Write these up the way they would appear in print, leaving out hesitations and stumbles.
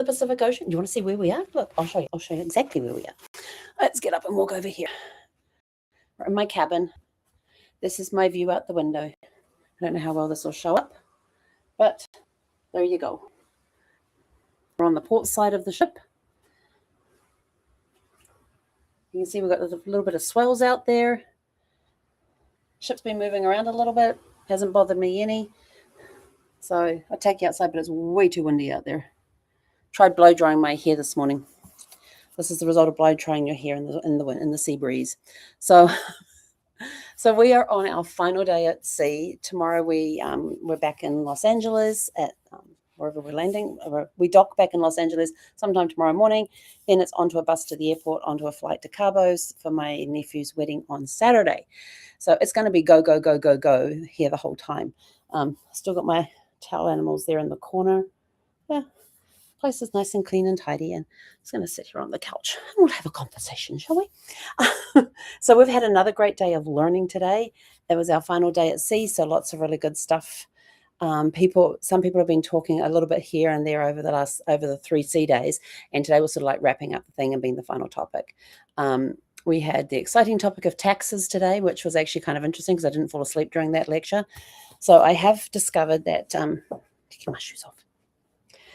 the Pacific Ocean. Do you want to see where we are? Look, I'll show you. I'll show you exactly where we are. Let's get up and walk over here. We're in my cabin. This is my view out the window. I don't know how well this will show up, but there you go. We're on the port side of the ship. You can see we've got a little bit of swells out there. Ship's been moving around a little bit. Hasn't bothered me any. So I'll take you outside, but it's way too windy out there. Tried blow drying my hair this morning. This is the result of blow drying your hair in the sea breeze. So we are on our final day at sea. Tomorrow we're back in Los Angeles at wherever we're landing. We dock back in Los Angeles sometime tomorrow morning. Then it's onto a bus to the airport, onto a flight to Cabos for my nephew's wedding on Saturday. So it's going to be go, go, go, go, go here the whole time. Still got my towel animals there in the corner. Yeah, place is nice and clean and tidy. And I'm just going to sit here on the couch and we'll have a conversation, shall we? So we've had another great day of learning today. It was our final day at sea, so lots of really good stuff. Some people have been talking a little bit here and there over the 3 sea days, and today was sort of like wrapping up the thing and being the final topic. We had the exciting topic of taxes today, which was actually kind of interesting because I didn't fall asleep during that lecture. So I have discovered that kicking my shoes off,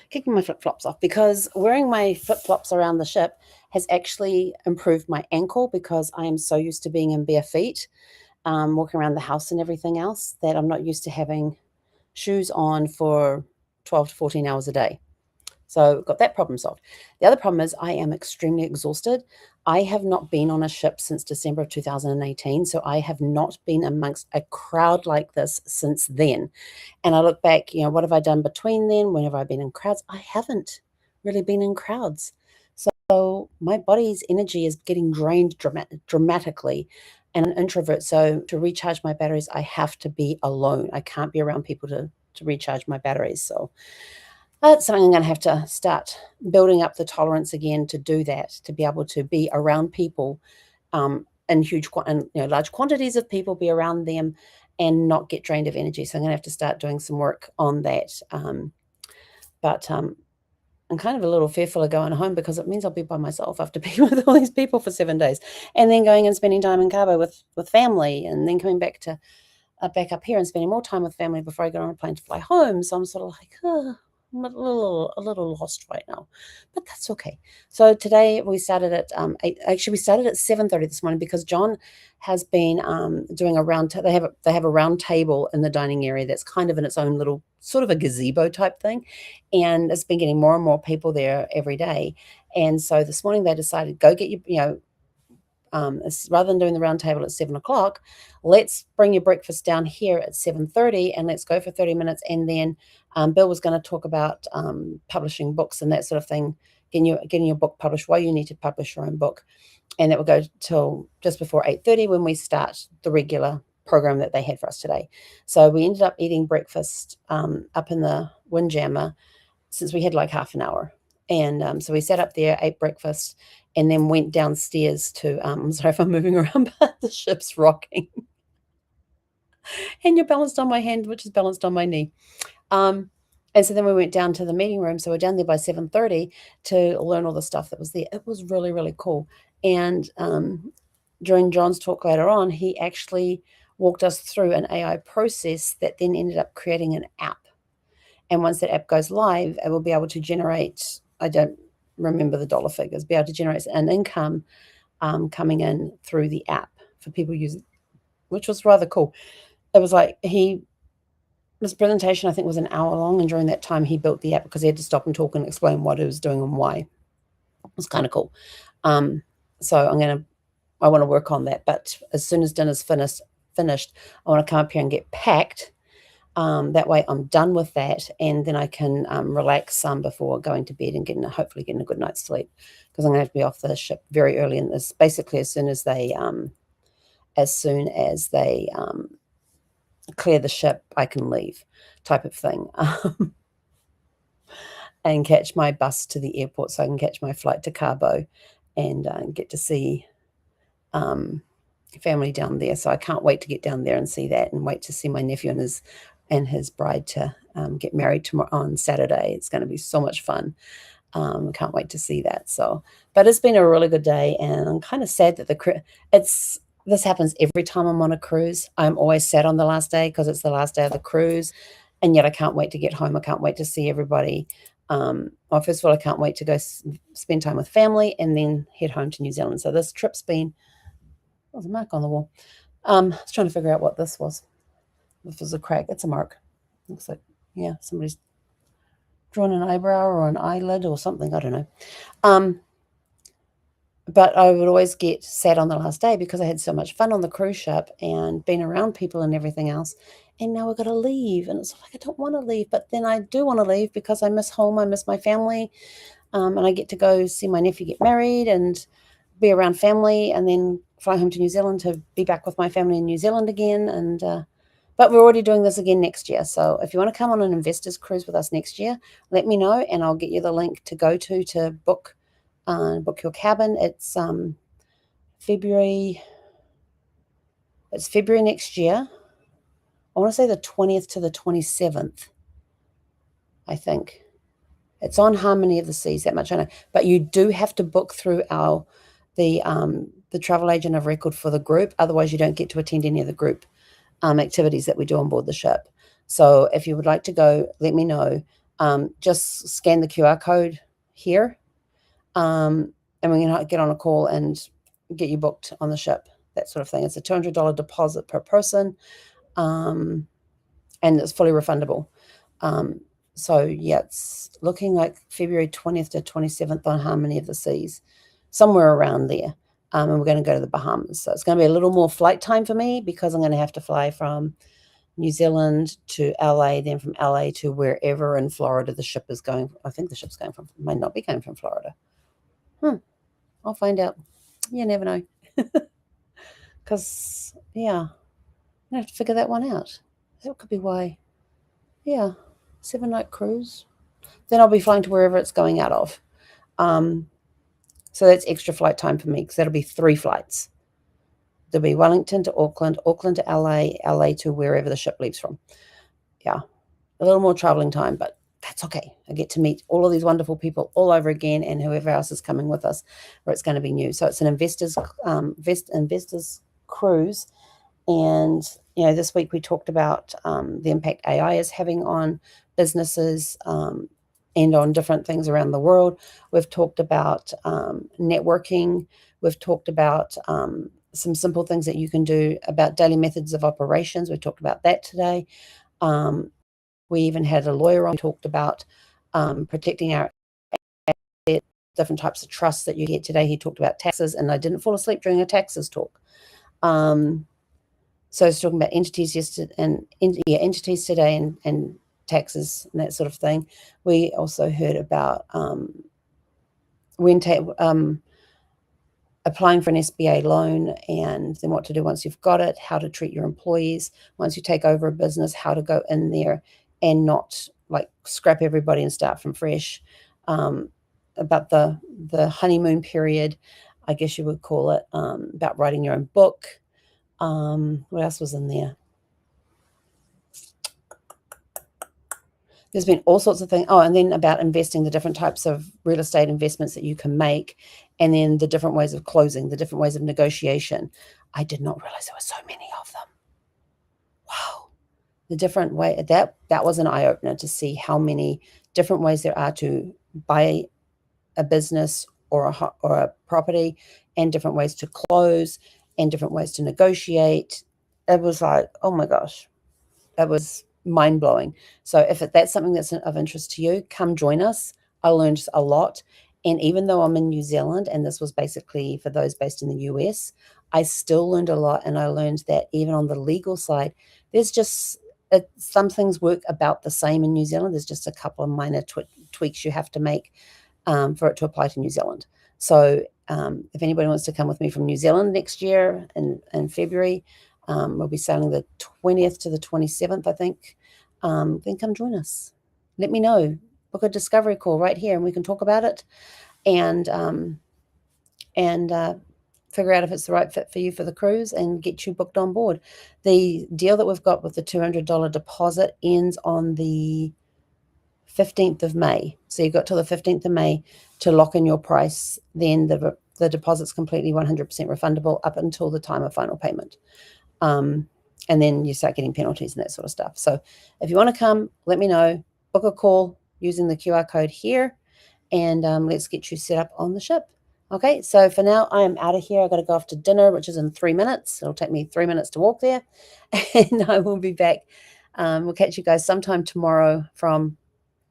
kicking my flip-flops off, because wearing my flip-flops around the ship has actually improved my ankle, because I am so used to being in bare feet, walking around the house and everything else, that I'm not used to having shoes on for 12 to 14 hours a day. So got that problem solved. The other problem is I am extremely exhausted. I have not been on a ship since December of 2018. So I have not been amongst a crowd like this since then. And I look back, what have I done between then? When have I been in crowds? I haven't really been in crowds. So my body's energy is getting drained dramatically. And an introvert, so to recharge my batteries, I have to be alone. I can't be around people to recharge my batteries. So that's something I'm going to have to start building up the tolerance again to do that, to be able to be around people in large quantities of people, be around them and not get drained of energy. So I'm going to have to start doing some work on that. But I'm kind of a little fearful of going home, because it means I'll be by myself after being with all these people for 7 days, and then going and spending time in Cabo with family, and then coming back up here and spending more time with family before I get on a plane to fly home. So I'm sort of like, I'm a little lost right now, but that's okay. So today we started at 8. Actually, we started at 7:30 this morning, because John has been doing a round. They have a round table in the dining area that's kind of in its own little sort of a gazebo type thing, and it's been getting more and more people there every day. And so this morning they decided, go get your rather than doing the round table at 7 o'clock, let's bring your breakfast down here at 7:30 and let's go for 30 minutes. And then Bill was going to talk about publishing books and that sort of thing, getting your book published, why you need to publish your own book. And that will go till just before 8:30 when we start the regular program that they had for us today. So we ended up eating breakfast up in the Windjammer, since we had like half an hour. And so we sat up there, ate breakfast, and then went downstairs to, I'm sorry if I'm moving around, but the ship's rocking. And you're balanced on my hand, which is balanced on my knee. And so then we went down to the meeting room. So we're down there by 7:30 to learn all the stuff that was there. It was really, really cool. And during John's talk later on, he actually walked us through an AI process that then ended up creating an app. And once that app goes live, it will be able to generate, I don't remember the dollar figures, be able to generate an income coming in through the app for people using, which was rather cool. It was like this presentation, I think, was an hour long, and during that time he built the app because he had to stop and talk and explain what it was doing and why. It was kind of cool. So I want to work on that, but as soon as dinner's finished, I want to come up here and get packed. That way I'm done with that, and then I can relax some before going to bed and hopefully getting a good night's sleep, because I'm going to have to be off the ship very early in this. Basically, as soon as they clear the ship, I can leave, type of thing, and catch my bus to the airport so I can catch my flight to Cabo and get to see family down there. So I can't wait to get down there and see that, and wait to see my nephew and his bride to get married tomorrow on Saturday. It's going to be so much fun. Can't wait to see that. So, but it's been a really good day, and I'm kind of sad that this happens every time I'm on a cruise. I'm always sad on the last day because it's the last day of the cruise, and yet I can't wait to get home. I can't wait to see everybody. Well, first of all, I can't wait to go spend time with family and then head home to New Zealand. So this trip's been, there's a mark on the wall. I was trying to figure out what this was. This was a crack. It's a mark. Looks like, yeah, somebody's drawn an eyebrow or an eyelid or something. I don't know. But I would always get sad on the last day because I had so much fun on the cruise ship and been around people and everything else. And now we've got to leave. And it's like, I don't want to leave. But then I do want to leave because I miss home. I miss my family. And I get to go see my nephew get married and be around family and then fly home to New Zealand to be back with my family in New Zealand again. And but we're already doing this again next year. So if you want to come on an investors cruise with us next year, let me know and I'll get you the link to go to book your cabin. It's February. It's February next year. I want to say the 20th to the 27th. I think it's on Harmony of the Seas. That much I know. But you do have to book through the travel agent of record for the group. Otherwise, you don't get to attend any of the group activities that we do on board the ship. So if you would like to go, let me know. Just scan the QR code here. And we can get on a call and get you booked on the ship, that sort of thing. It's a $200 deposit per person, and it's fully refundable. So, yeah, it's looking like February 20th to 27th on Harmony of the Seas, somewhere around there. And we're going to go to the Bahamas. So it's going to be a little more flight time for me because I'm going to have to fly from New Zealand to LA, then from LA to wherever in Florida the ship is going. I think the ship's going from, might not be going from Florida. I'll find out. You never know. Because, yeah, I have to figure that one out. That could be why. Yeah, 7-night cruise. Then I'll be flying to wherever it's going out of. So that's extra flight time for me because that'll be 3 flights. There'll be Wellington to Auckland, Auckland to LA, LA to wherever the ship leaves from. Yeah, a little more traveling time, but that's okay. I get to meet all of these wonderful people all over again and whoever else is coming with us, or it's going to be new. So it's an investors cruise. And, this week we talked about the impact AI is having on businesses and on different things around the world. We've talked about networking. We've talked about some simple things that you can do about daily methods of operations. We talked about that today. We even had a lawyer on who talked about protecting our assets, different types of trusts that you get today. He talked about taxes, and I didn't fall asleep during a taxes talk. So I was talking about entities yesterday and entities today and taxes and that sort of thing. We also heard about applying for an SBA loan and then what to do once you've got it, how to treat your employees once you take over a business, how to go in there and not like scrap everybody and start from fresh. About the honeymoon period, I guess you would call it, about writing your own book. What else was in there? There's been all sorts of things. Oh, and then about investing, the different types of real estate investments that you can make, and then the different ways of closing, the different ways of negotiation. I did not realize there were so many of them. Wow. The different way that was an eye-opener to see how many different ways there are to buy a business or a property, and different ways to close and different ways to negotiate. It was like, oh my gosh, it was mind-blowing. So if that's something that's of interest to you, come join us. I learned a lot. And even though I'm in New Zealand, and this was basically for those based in the US, I still learned a lot. And I learned that even on the legal side, there's just some things work about the same in New Zealand. There's just a couple of minor tweaks you have to make for it to apply to New Zealand. So if anybody wants to come with me from New Zealand next year in February, we'll be sailing the 20th to the 27th, I think. Then come join us. Let me know. Book a discovery call right here, and we can talk about it and figure out if it's the right fit for you for the cruise and get you booked on board. The deal that we've got with the $200 deposit ends on the 15th of May. So you've got till the 15th of May to lock in your price. Then the deposit's completely 100% refundable up until the time of final payment. And then you start getting penalties and that sort of stuff. So if you want to come, let me know. Book a call using the QR code here, and let's get you set up on the ship. Okay, so for now, I am out of here. I've got to go off to dinner, which is in 3 minutes. It'll take me 3 minutes to walk there, and I will be back. We'll catch you guys sometime tomorrow from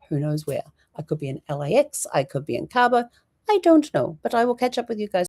who knows where. I could be in LAX. I could be in Cabo. I don't know, but I will catch up with you guys